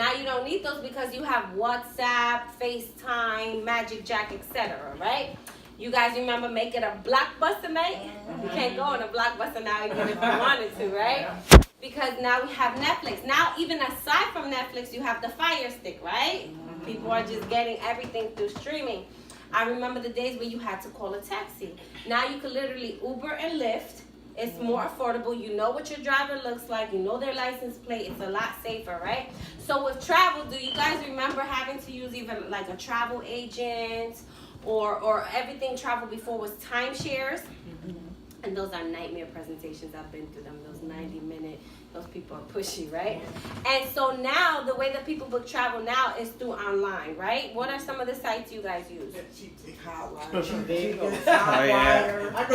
Now you don't need those because you have WhatsApp, FaceTime, Magic Jack, etc. Right? You guys remember making a blockbuster night? You can't go on a blockbuster now even if you wanted to, right? Because now we have Netflix. Now even aside from Netflix, you have the Fire Stick, right? People are just getting everything through streaming. I remember the days where you had to call a taxi. Now you can literally Uber and Lyft. It's more affordable. You know what your driver looks like. You know their license plate. It's a lot safer, right? So with travel, do you guys remember having to use even like a travel agent or everything travel before was timeshares? And those are nightmare presentations. I've been through them. Those 90-minute, those people are pushy, right? And so now the way that people book travel now is through online, right? What are some of the sites you guys use? Cheap hotline. There you go.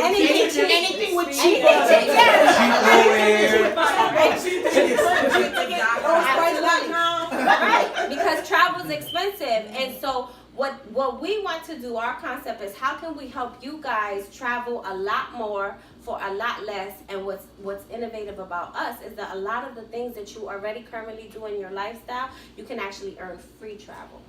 Anything with cheap. Right, because travel is expensive, and so what we want to do, our concept is how can we help you guys travel a lot more for a lot less. And what's innovative about us is that a lot of the things that you already currently do in your lifestyle, you can actually earn free travel.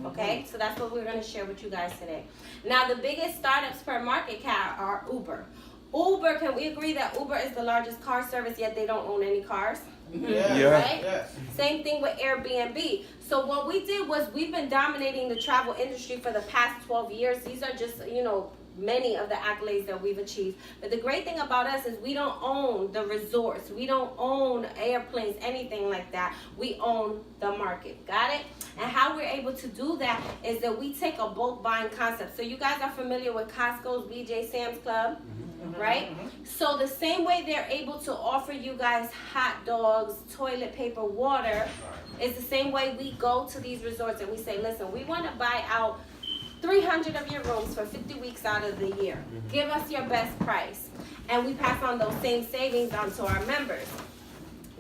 Okay, so that's what we're going to share with you guys today. Now, the biggest startups per market cap are Uber. Uber, can we agree that Uber is the largest car service, yet they don't own any cars? Right? Yes. Same thing with Airbnb. So what we did was we've been dominating the travel industry for the past 12 years. These are just, many of the accolades that we've achieved. But the great thing about us is we don't own the resorts. We don't own airplanes, anything like that. We own the market. Got it? And how we're able to do that is that we take a bulk buying concept. So you guys are familiar with Costco's, BJ, Sam's Club, right? So the same way they're able to offer you guys hot dogs, toilet paper, water, is the same way we go to these resorts and we say, listen, we want to buy out 300 of your rooms for 50 weeks out of the year. Give us your best price. And we pass on those same savings on to our members.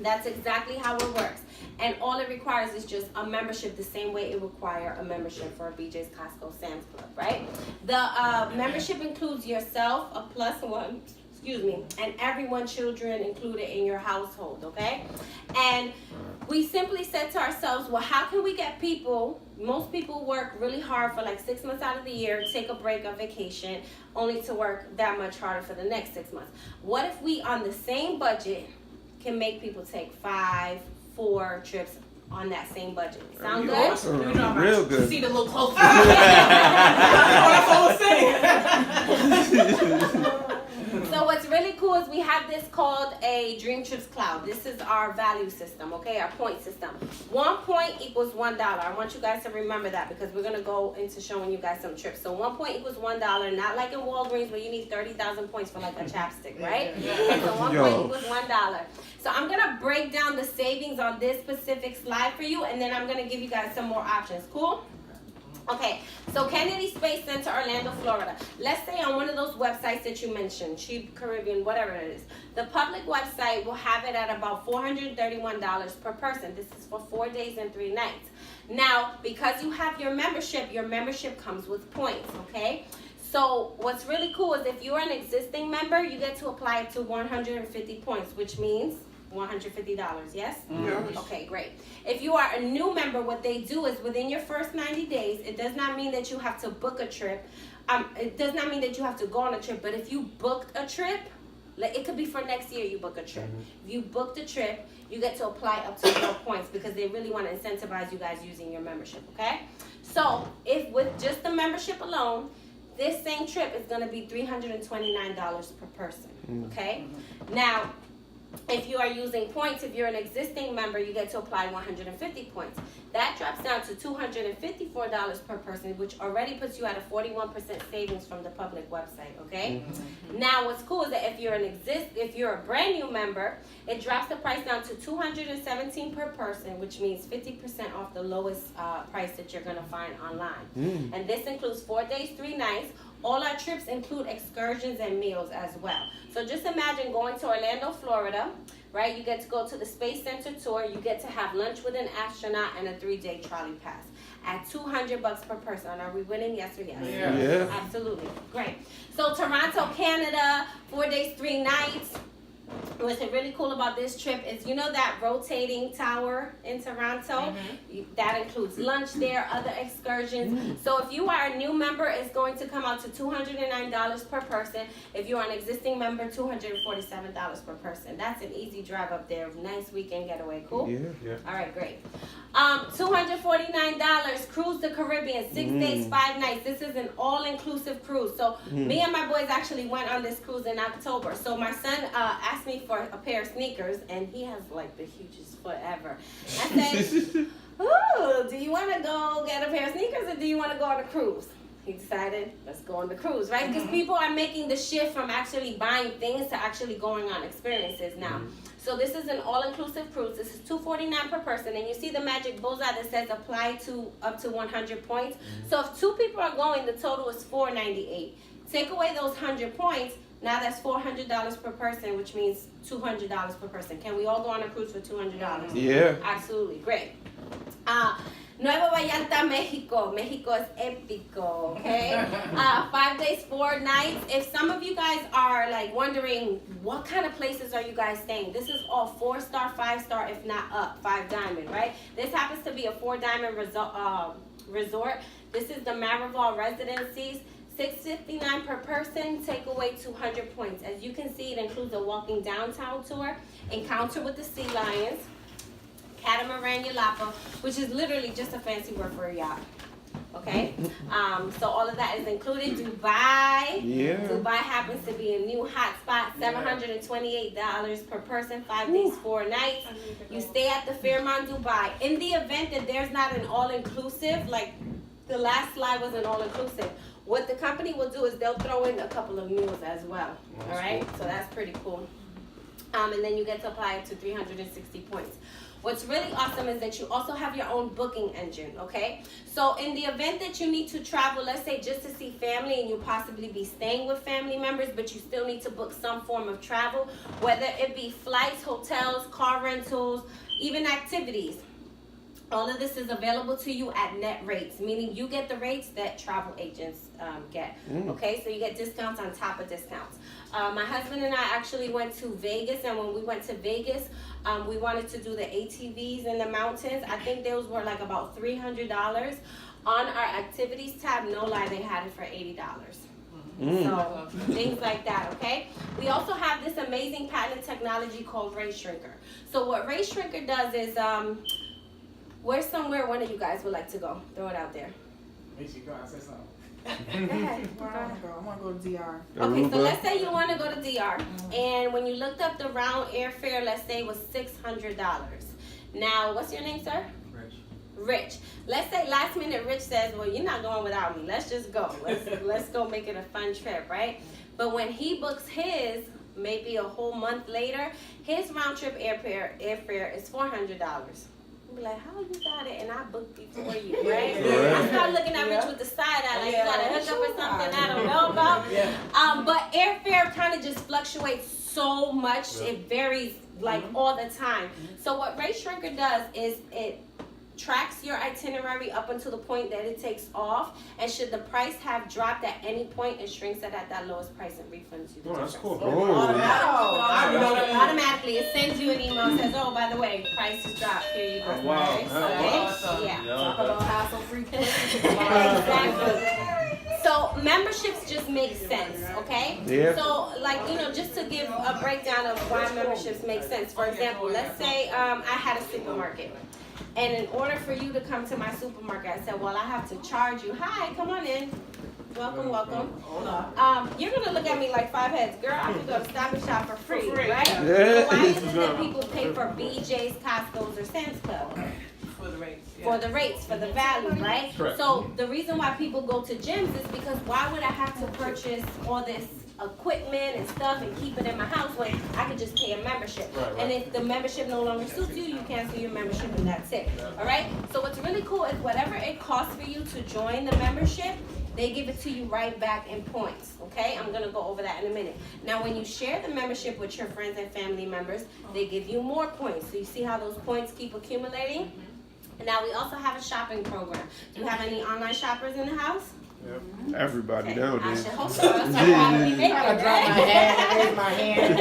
That's exactly how it works. And all it requires is just a membership, the same way it requires a membership for a BJ's, Costco, Sam's Club, right? The membership includes yourself, a +1, and everyone, children included in your household, okay? And we simply said to ourselves, well, how can we get people, most people work really hard for like 6 months out of the year, take a break, a vacation, only to work that much harder for the next 6 months. What if we, on the same budget, can make people take 5, 4 trips on that same budget? Sound good? Awesome. Real good. See the little closer. So what's really cool is we have this called a Dream Trips Cloud. This is our value system, okay, our point system. 1 point equals $1. I want you guys to remember that because we're going to go into showing you guys some trips. So 1 point equals $1, not like in Walgreens where you need 30,000 points for like a chapstick, right? And so 1 point equals $1. So I'm going to break down the savings on this specific slide for you, and then I'm going to give you guys some more options. Cool? Okay, so Kennedy Space Center, Orlando, Florida. Let's say on one of those websites that you mentioned, Cheap Caribbean, whatever it is. The public website will have it at about $431 per person. This is for 4 days and 3 nights. Now, because you have your membership comes with points, okay? So what's really cool is if you're an existing member, you get to apply it to 150 points, which means $150, yes? Yes. Okay, great. If you are a new member, what they do is within your first 90 days, it does not mean that you have to book a trip. It does not mean that you have to go on a trip, but if you booked a trip, like it could be for next year you book a trip. If you booked a trip, you get to apply up to 4 points because they really want to incentivize you guys using your membership, okay? So if with just the membership alone, this same trip is going to be $329 per person, okay? Now, if you are using points, if you're an existing member, you get to apply 150 points. That drops down to $254 per person, which already puts you at a 41% savings from the public website, okay? Now, what's cool is that if you're a brand new member, it drops the price down to $217 per person, which means 50% off the lowest price that you're going to find online. And this includes 4 days, 3 nights. All our trips include excursions and meals as well. So just imagine going to Orlando, Florida, right? You get to go to the Space Center tour. You get to have lunch with an astronaut and a 3-day trolley pass at $200 per person. Are we winning? Yes or yes? Yeah. Absolutely. Great. So Toronto, Canada, 4 days, 3 nights. What's really cool about this trip is, you know that rotating tower in Toronto? That includes lunch there, other excursions. So if you are a new member, it's going to come out to $209 per person. If you're an existing member, $247 per person. That's an easy drive up there. Nice weekend getaway. Cool? Yeah. All right, great. $249, cruise the Caribbean, 6 days, 5 nights. This is an all-inclusive cruise. So me and my boys actually went on this cruise in October. So my son asked me for a pair of sneakers, and he has like the hugest foot ever. I said, ooh, do you want to go get a pair of sneakers, or do you want to go on a cruise? He decided, let's go on the cruise, right? Because people are making the shift from actually buying things to actually going on experiences now. So this is an all-inclusive cruise. This is $249 per person, and you see the magic bullseye that says apply to up to 100 points. So if 2 people are going, the total is $498. Take away those 100 points. Now that's $400 per person, which means $200 per person. Can we all go on a cruise for $200? Yeah. Absolutely, great. Nueva Vallarta, Mexico. Mexico is épico, okay? 5 days, 4 nights. If some of you guys are like wondering what kind of places are you guys staying, this is all 4-star, 5-star, if not up, 5 diamond, right? This happens to be a 4 diamond resort. This is the Marival Residencies. $659 per person, take away 200 points. As you can see, it includes a walking downtown tour, encounter with the sea lions, catamaran yulapa, which is literally just a fancy word for a yacht. Okay, so all of that is included. Dubai. Yeah. Dubai happens to be a new hot spot. $728 per person, 5 days, 4 nights. You stay at the Fairmont Dubai. In the event that there's not an all-inclusive, like the last slide was an all-inclusive, what the company will do is they'll throw in a couple of meals as well. All right, so that's pretty cool. And then you get to apply it to 360 points. What's really awesome is that you also have your own booking engine, okay? So in the event that you need to travel, let's say just to see family, and you'll possibly be staying with family members, but you still need to book some form of travel, whether it be flights, hotels, car rentals, even activities. All of this is available to you at net rates, meaning you get the rates that travel agents get. Okay, so you get discounts on top of discounts. My husband and I actually went to Vegas, and when we went to Vegas, we wanted to do the ATVs in the mountains. I think those were like about $300. On our activities tab, no lie, they had it for $80. So things like that, okay? We also have this amazing patented technology called Race Shrinker. So what Race Shrinker does is, where's somewhere one of you guys would like to go? Throw it out there. Mexico, I said something. Go ahead. Where I want to go to DR. Okay, so let's say you want to go to DR, and when you looked up the round airfare, let's say it was $600. Now, what's your name, sir? Rich. Let's say last minute Rich says, well, you're not going without me. Let's just go. Let's go make it a fun trip, right? But when he books his, maybe a whole month later, his round trip airfare is $400. Be like, how you got it and I booked before you, right? I start looking at Rich with the side eye, like you got a hookup or something I don't know about. But airfare kind of just fluctuates so much. It varies like all the time. So what Race Shrinker does is it tracks your itinerary up until the point that it takes off, and should the price have dropped at any point, it shrinks it at that lowest price and refunds you the difference. That's cool. Automatically, it sends you an email and says, oh, by the way, price has dropped, here you go. Wow. Okay? Awesome. Yeah. Talk about hassle-free Exactly. So memberships just make sense, okay? Yeah. So, like, just to give a breakdown of why memberships make sense. For example, let's say I had a supermarket. And in order for you to come to my supermarket, I said, well, I have to charge you. Hi, come on in. Welcome, welcome. You're going to look at me like 5 heads. Girl, I could go to Stop and Shop for free, right? Yeah. Why is it that people pay for BJ's, Costco's, or Sam's Club? For the rates. For the rates, for the value, right? Correct. So the reason why people go to gyms is because why would I have to purchase all this equipment and stuff and keep it in my house when I could just pay a membership? Right. And if the membership no longer suits you, you cancel your membership and that's it. All right? So what's really cool is whatever it costs for you to join the membership, they give it to you right back in points, okay? I'm gonna go over that in a minute. Now, when you share the membership with your friends and family members, they give you more points. So you see how those points keep accumulating? And now we also have a shopping program. Do you have any online shoppers in the house? Yep. Everybody Okay. I nowadays. should hope so. That's why I would be making, I drop my hand, I raise my hand.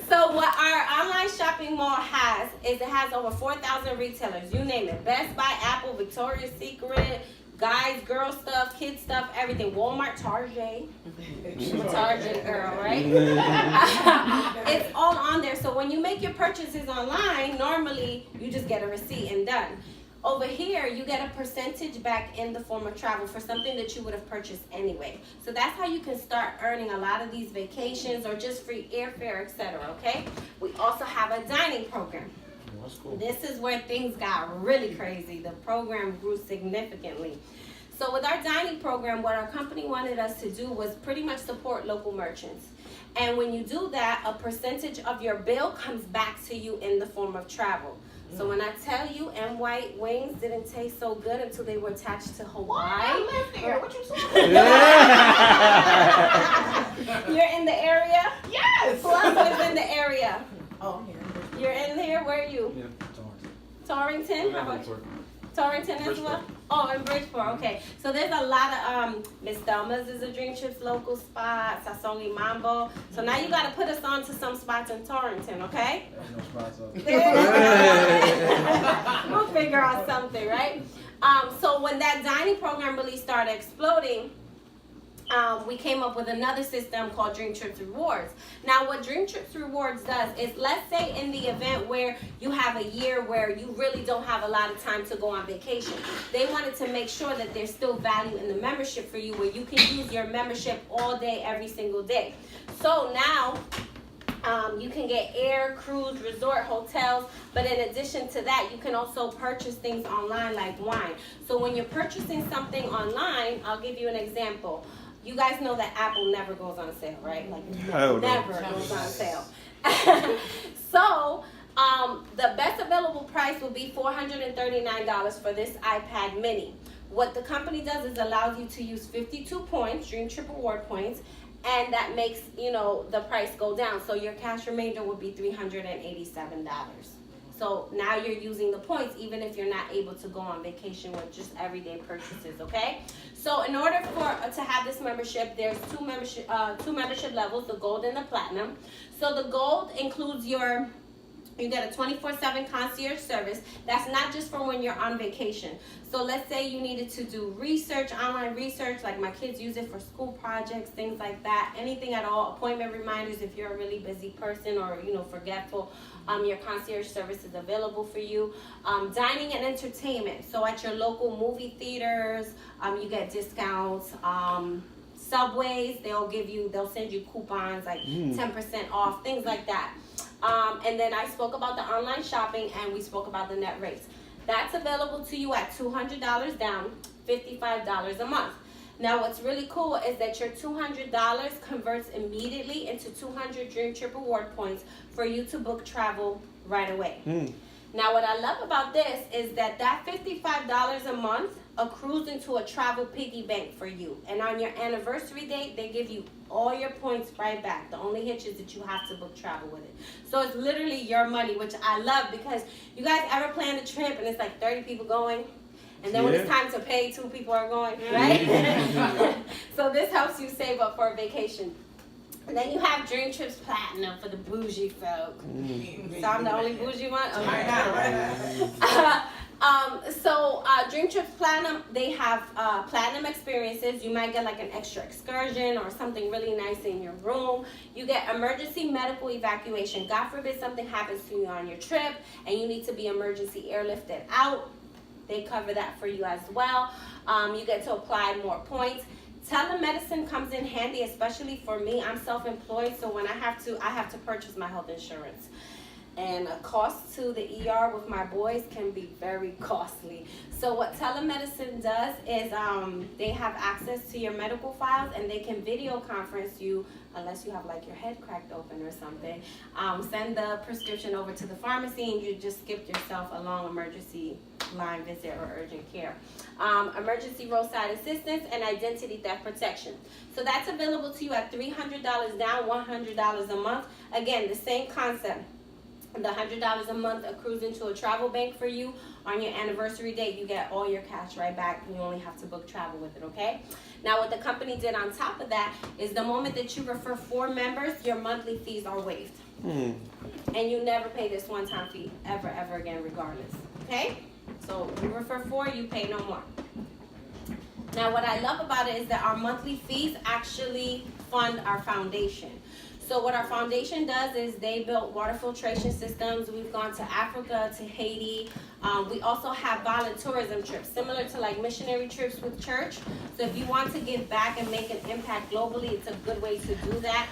So what our online shopping mall has is it has over 4,000 retailers. You name it: Best Buy, Apple, Victoria's Secret, guys, girl stuff, kids stuff, everything. Walmart, Target. Target girl, right? It's all on there. So when you make your purchases online, normally you just get a receipt and done. Over here, you get a percentage back in the form of travel for something that you would have purchased anyway. So that's how you can start earning a lot of these vacations or just free airfare, etc. Okay? We also have a dining program. That's cool. This is where things got really crazy. The program grew significantly. So with our dining program, what our company wanted us to do was pretty much support local merchants. And when you do that, a percentage of your bill comes back to you in the form of travel. So when I tell you M White wings didn't taste so good until they were attached to Hawaii. I live there. What you talking about? You're in the area? Yes. Who else lives in the area? Oh, I'm here. You're in here? Where are you? Yeah, Torrington? How about you? Torrington as well? Oh, in Bridgeport, okay. So there's a lot of, Miss Thelma's is a Dream Trips local spot, Sasongi Mambo. So now you gotta put us on to some spots in Torrington, okay? No spots up. We'll figure out something, right? So when that dining program really started exploding, we came up with another system called Dream Trips Rewards. Now, what Dream Trips Rewards does is, let's say in the event where you have a year where you really don't have a lot of time to go on vacation, they wanted to make sure that there's still value in the membership for you, where you can use your membership all day, every single day. So now, you can get air, cruise, resort, hotels, but in addition to that, you can also purchase things online like wine. So when you're purchasing something online, I'll give you an example. You guys know that Apple never goes on sale, right? Like, never goes on sale. So, the best available price will be $439 for this iPad mini. What the company does is allows you to use 52 points, Dream Trip Reward points, and that makes, the price go down. So your cash remainder would be $387. So now you're using the points even if you're not able to go on vacation with just everyday purchases, okay? So in order to have this membership, there's two membership levels, the gold and the platinum. So the gold includes you get a 24/7 concierge service. That's not just for when you're on vacation. So let's say you needed to do research, online research, like my kids use it for school projects, things like that, anything at all, appointment reminders if you're a really busy person or, forgetful, your concierge service is available for you. Dining and entertainment. So at your local movie theaters, you get discounts. Subways, they'll send you coupons like 10% off, things like that. And then I spoke about the online shopping and we spoke about the net rates. That's available to you at $200 down, $55 a month. Now what's really cool is that your $200 converts immediately into 200 Dream Trip Reward points for you to book travel right away. Now what I love about this is that $55 a month accrues into a travel piggy bank for you. And on your anniversary date, they give you all your points right back. The only hitch is that you have to book travel with it. So it's literally your money, which I love, because you guys ever plan a trip and it's like 30 people going? And then when it's time to pay, 2 people are going, right? So this helps you save up for a vacation. And then you have Dream Trips Platinum for the bougie folk. So I'm the only bougie one? Okay. Dream Trips Platinum, they have platinum experiences. You might get like an extra excursion or something really nice in your room. You get emergency medical evacuation. God forbid something happens to you on your trip and you need to be emergency airlifted out. They cover that for you as well. You get to apply more points. Telemedicine comes in handy, especially for me. I'm self-employed, so when I have to purchase my health insurance. And a cost to the ER with my boys can be very costly. So what telemedicine does is they have access to your medical files and they can video conference you, unless you have like your head cracked open or something. Send the prescription over to the pharmacy and you just skip yourself a long emergency line visit or urgent care. Emergency roadside assistance and identity theft protection. So that's available to you at $300 down, $100 a month. Again, the same concept. The $100 a month accrues into a travel bank for you. On your anniversary date, you get all your cash right back. You only have to book travel with it, okay? Now, what the company did on top of that is the moment that you refer 4 members, your monthly fees are waived. And you never pay this one-time fee ever again, regardless. Okay? So you refer 4, you pay no more. Now, what I love about it is that our monthly fees actually fund our foundation. So what our foundation does is they build water filtration systems. We've gone to Africa, to Haiti. We also have volunteerism trips, similar to like missionary trips with church. So if you want to give back and make an impact globally, it's a good way to do that.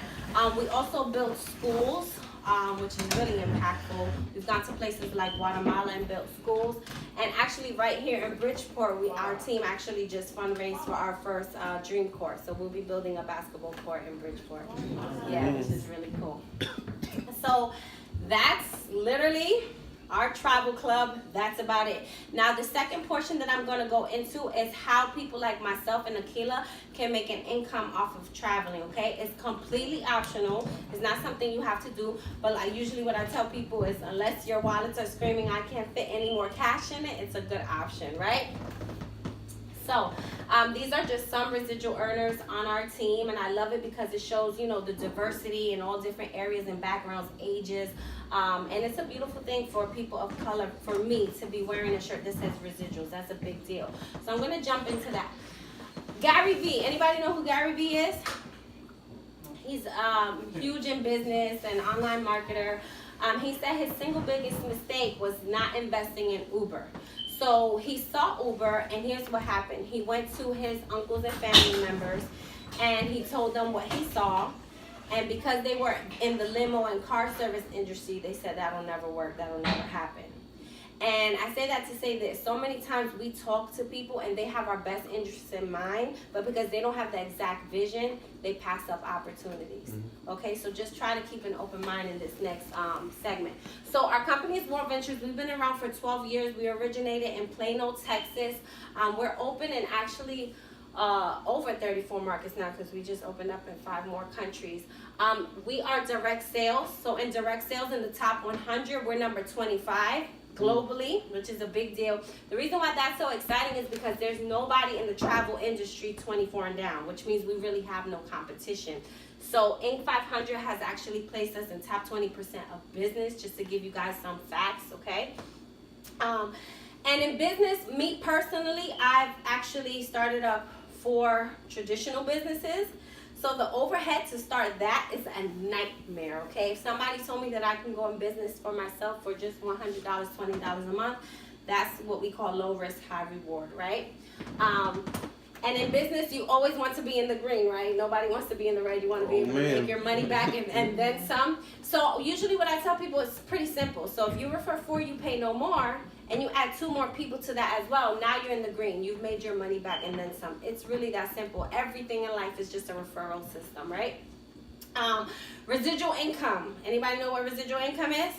We also build schools, which is really impactful. We've gone to places like Guatemala and built schools. And actually right here in Bridgeport, our team actually just fundraised for our first dream court. So we'll be building a basketball court in Bridgeport. Yeah, which is really cool. So that's literally our travel club. That's about it. Now the second portion that I'm going to go into is how people like myself and Akila can make an income off of traveling. Okay, it's completely optional. It's not something you have to do, but like usually what I tell people is, unless your wallets are screaming I can't fit any more cash in it, it's a good option, right? So these are just some residual earners on our team, and I love it because it shows, you know, the diversity in all different areas and backgrounds, ages, and it's a beautiful thing for people of color, for me, to be wearing a shirt that says residuals. That's a big deal. So I'm going to jump into that. Gary Vee. Anybody know who Gary Vee is? He's huge in business and online marketer. He said his single biggest mistake was not investing in Uber. So he saw Uber, and here's what happened. He went to his uncles and family members, and he told them what he saw. And because they were in the limo and car service industry, they said that'll never work, that'll never happen. And I say that to say this. So many times we talk to people and they have our best interests in mind, but because they don't have the exact vision, they pass up opportunities. Okay, so just try to keep an open mind in this next segment. So our company is Warm Ventures. We've been around for 12 years. We originated in Plano, Texas. We're open in actually over 34 markets now, because we just opened up in 5 more countries. We are direct sales. So in direct sales, in the top 100, we're number 25 globally, which is a big deal. The reason why that's so exciting is because there's nobody in the travel industry 24 and down, which means we really have no competition. So Inc. 500 has actually placed us in top 20% of business, just to give you guys some facts, okay? And in business, me personally, I've actually started up 4 traditional businesses. So the overhead to start that is a nightmare, okay? If somebody told me that I can go in business for myself for just $100, $20 a month, that's what we call low risk, high reward, right? And in business, you always want to be in the green, right? Nobody wants to be in the red. You want to be able to make your money back and then some. So usually what I tell people is pretty simple. So if you refer 4, you pay no more, and you add 2 more people to that as well, now you're in the green. You've made your money back and then some. It's really that simple. Everything in life is just a referral system, right? Residual income. Anybody know what residual income is?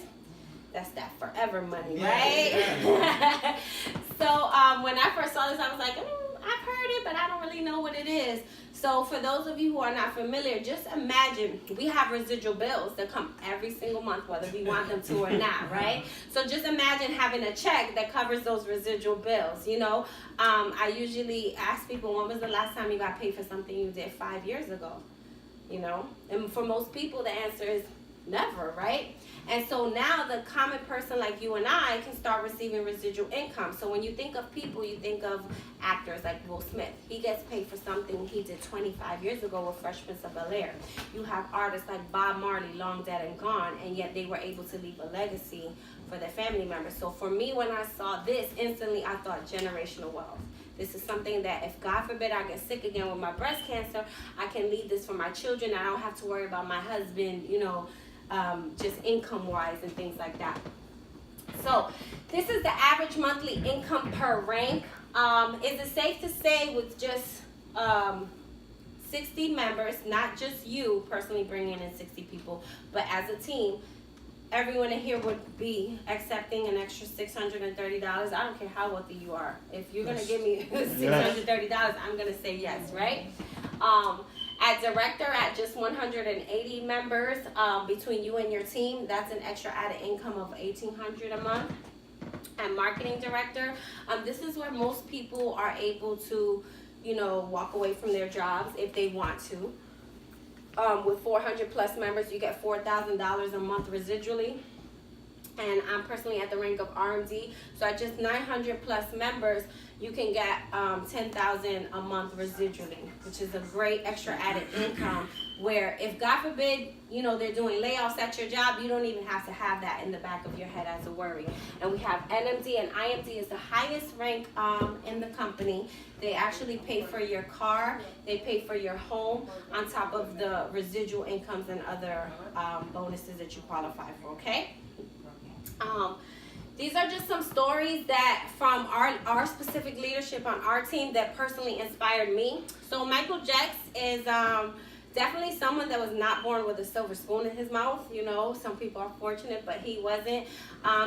That's that forever money, right? Yeah. So when I first saw this, I was like, I've heard it, but I don't really know what it is. So for those of you who are not familiar, just imagine we have residual bills that come every single month, whether we want them to or not, right? So just imagine having a check that covers those residual bills, you know. I usually ask people, when was the last time you got paid for something you did 5 years ago? You know, and for most people, the answer is never, right? And so now the common person like you and I can start receiving residual income. So when you think of people, you think of actors like Will Smith. He gets paid for something he did 25 years ago with Fresh Prince of Bel-Air. You have artists like Bob Marley, long dead and gone, and yet they were able to leave a legacy for their family members. So for me, when I saw this, instantly I thought generational wealth. This is something that if God forbid I get sick again with my breast cancer, I can leave this for my children. I don't have to worry about my husband, you know, just income-wise and things like that. So this is the average monthly income per rank. Is it safe to say with just 60 members, not just you personally bringing in 60 people, but as a team, everyone in here would be accepting an extra $630. I don't care how wealthy you are. If you're going to give me $630, I'm going to say yes, right? At director, at just 180 members, between you and your team, that's an extra added income of $1,800 a month. And marketing director, this is where most people are able to, you know, walk away from their jobs if they want to. with 400 plus members, you get $4,000 a month residually. And I'm personally at the rank of RMD, so at just 900 plus members, you can get $10,000 a month residually, which is a great extra added income. Where if God forbid, you know, they're doing layoffs at your job, you don't even have to have that in the back of your head as a worry. And we have NMD, and IMD is the highest rank in the company. They actually pay for your car, they pay for your home, on top of the residual incomes and other bonuses that you qualify for. Okay. These are just some stories that from our specific leadership on our team that personally inspired me. So Michael Jacks is definitely someone that was not born with a silver spoon in his mouth. You know, some people are fortunate, but he wasn't.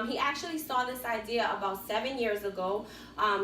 He actually saw this idea about 7 years ago.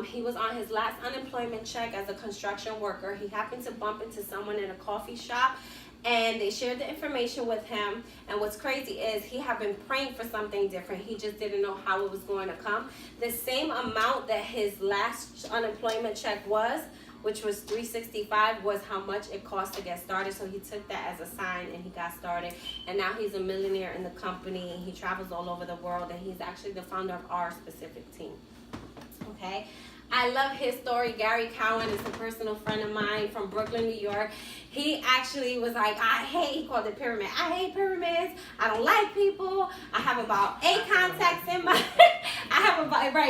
He was on his last unemployment check as a construction worker. He happened to bump into someone in a coffee shop, and they shared the information with him. And what's crazy is he had been praying for something different. He just didn't know how it was going to come. The same amount that his last unemployment check was, which was $365, was how much it cost to get started. So he took that as a sign and he got started. And now he's a millionaire in the company. He travels all over the world, and he's actually the founder of our specific team. Okay. I love his story. Gary Cowan is a personal friend of mine from Brooklyn, New York. He actually was like, he called it pyramid. I hate pyramids. I don't like people. I have about 8 contacts in my,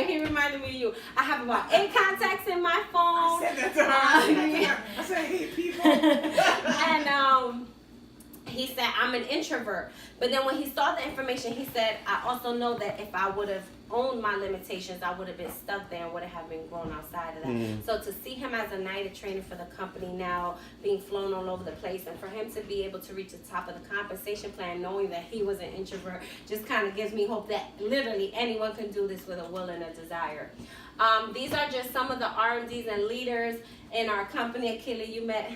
he reminded me of you. I have about 8 contacts in my phone. I said that to her. I said, I hate people. And he said, I'm an introvert. But then when he saw the information, he said, I also know that if I would have owned my limitations, I would have been stuck there and would have been grown outside of that. So to see him as a knighted trainer for the company now, being flown all over the place, and for him to be able to reach the top of the compensation plan knowing that he was an introvert, just kind of gives me hope that literally anyone can do this with a will and a desire. These are just some of the RMDs and leaders in our company. Akila, you met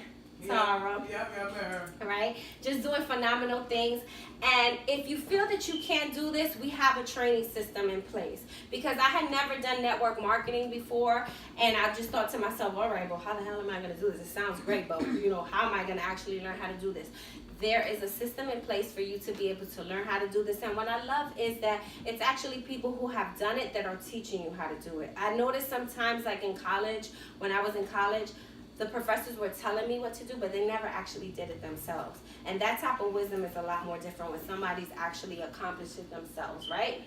Tara. Yeah, right? Just doing phenomenal things. And if you feel that you can't do this, we have a training system in place. Because I had never done network marketing before, and I just thought to myself, all right, well, how the hell am I going to do this? It sounds great, but, you know, how am I going to actually learn how to do this? There is a system in place for you to be able to learn how to do this. And what I love is that it's actually people who have done it that are teaching you how to do it. I noticed sometimes, like in college, when I was in college, the professors were telling me what to do, but they never actually did it themselves. And that type of wisdom is a lot more different when somebody's actually accomplished it themselves, right?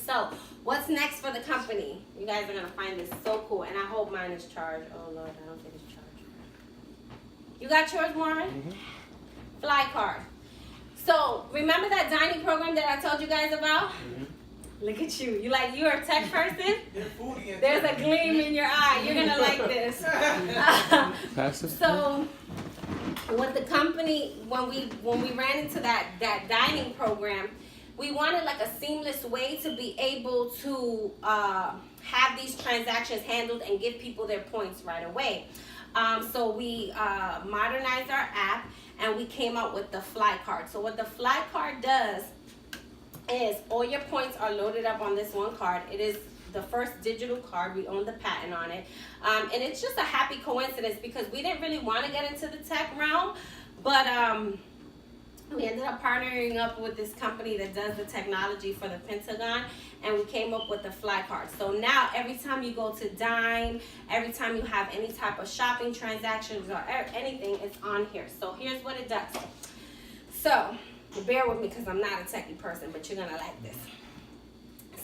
So, what's next for the company? You guys are going to find this so cool, and I hope mine is charged. Oh, Lord, I don't think it's charged. You got yours, Mormon? Mm-hmm. Fly card. So, remember that dining program that I told you guys about? Mm-hmm. Look at you. You're a tech person? They're foodie and There's a gleam in your eye. You're going to like this. So, with the company, when we ran into that dining program, we wanted like a seamless way to be able to have these transactions handled and give people their points right away. So we modernized our app, and we came out with the Fly Card. So what the Fly Card does is all your points are loaded up on this one card. It is the first digital card. We own the patent on it. And it's just a happy coincidence because we didn't really want to get into the tech realm, but we ended up partnering up with this company that does the technology for the Pentagon, and we came up with the Fly Card. So now every time you go to Dine, every time you have any type of shopping transactions or anything, it's on here. So here's what it does. So bear with me because I'm not a techie person, but you're gonna like this.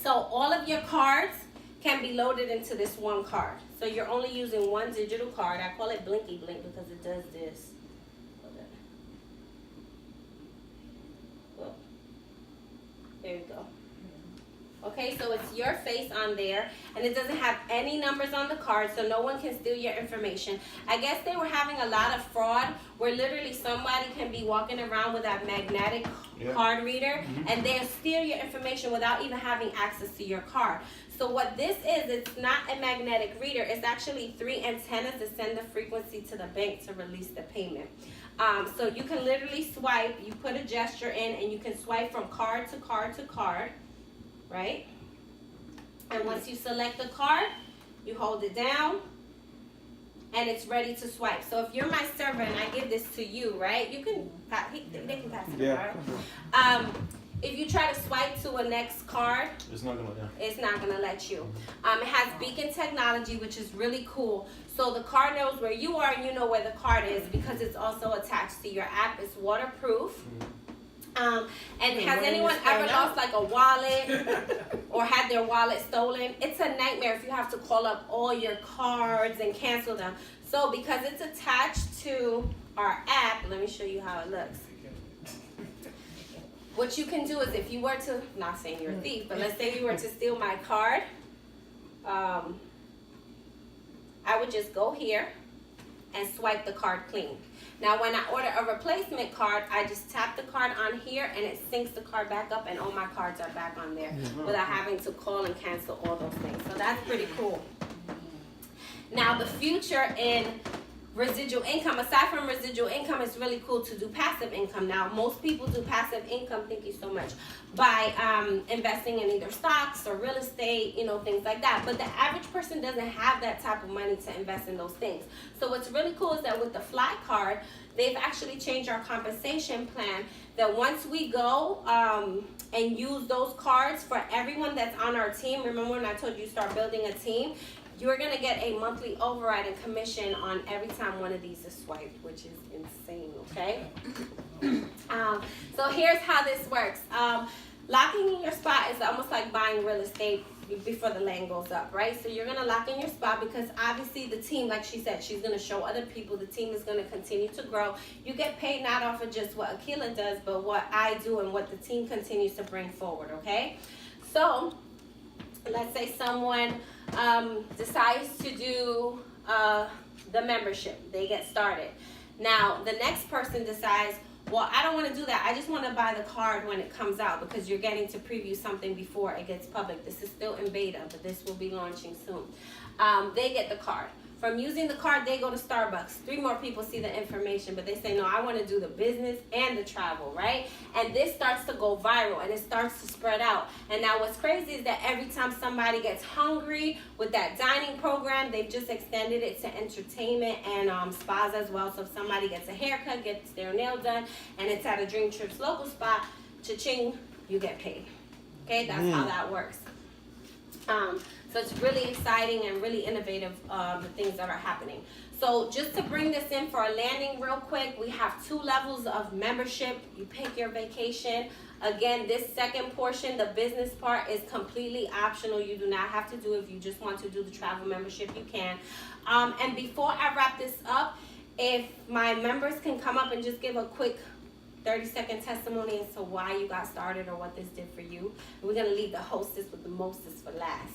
So all of your cards can be loaded into this one card. So you're only using one digital card. I call it Blinky Blink because it does this. There you go. Okay, so it's your face on there, and it doesn't have any numbers on the card, so no one can steal your information. I guess they were having a lot of fraud where literally somebody can be walking around with that magnetic card reader, and they'll steal your information without even having access to your card. So what this is, it's not a magnetic reader. It's actually 3 antennas that send the frequency to the bank to release the payment. So you can literally swipe, you put a gesture in, and you can swipe from card to card to card, right? And once you select the card, you hold it down, and it's ready to swipe. So if you're my server and I give this to you, right? You can they can pass it around. If you try to swipe to a next card, it's not gonna let you. It has beacon technology, which is really cool. So the card knows where you are and you know where the card is because it's also attached to your app. It's waterproof. And has anyone ever lost like a wallet or had their wallet stolen? It's a nightmare if you have to call up all your cards and cancel them. So because it's attached to our app, let me show you how it looks. What you can do is if you were to, not saying you're a thief, but let's say you were to steal my card, I would just go here and swipe the card clean. Now when I order a replacement card, I just tap the card on here and it syncs the card back up and all my cards are back on there without having to call and cancel all those things. So that's pretty cool. Now the future in residual income, aside from residual income, it's really cool to do passive income. Now most people do passive income, thank you so much, by investing in either stocks or real estate, you know, things like that. But the average person doesn't have that type of money to invest in those things. So what's really cool is that with the Fly card, they've actually changed our compensation plan that once we go and use those cards for everyone that's on our team, remember when I told you start building a team, you're going to get a monthly override and commission on every time one of these is swiped, which is insane, okay? So here's how this works. Locking in your spot is almost like buying real estate before the land goes up, right? So you're going to lock in your spot because obviously the team, like she said, she's going to show other people. The team is going to continue to grow. You get paid not off of just what Akila does, but what I do and what the team continues to bring forward, okay? So let's say someone decides to do the membership. They get started. Now the next person decides, well, I don't want to do that. I just want to buy the card when it comes out because you're getting to preview something before it gets public. This is still in beta, but this will be launching soon. They get the card. From using the card, they go to Starbucks. 3 more people see the information, but they say, no, I want to do the business and the travel, right? And this starts to go viral, and it starts to spread out. And now what's crazy is that every time somebody gets hungry with that dining program, they've just extended it to entertainment and spas as well. So if somebody gets a haircut, gets their nail done, and it's at a Dream Trips local spot, cha-ching, you get paid. Okay, that's how that works. So it's really exciting and really innovative, the things that are happening. So just to bring this in for a landing real quick, we have 2 levels of membership. You pick your vacation. Again, this second portion, the business part, is completely optional. You do not have to do it. If you just want to do the travel membership, you can. And before I wrap this up, if my members can come up and just give a quick 30-second testimony as to why you got started or what this did for you. We're going to leave the hostess with the mostest for last.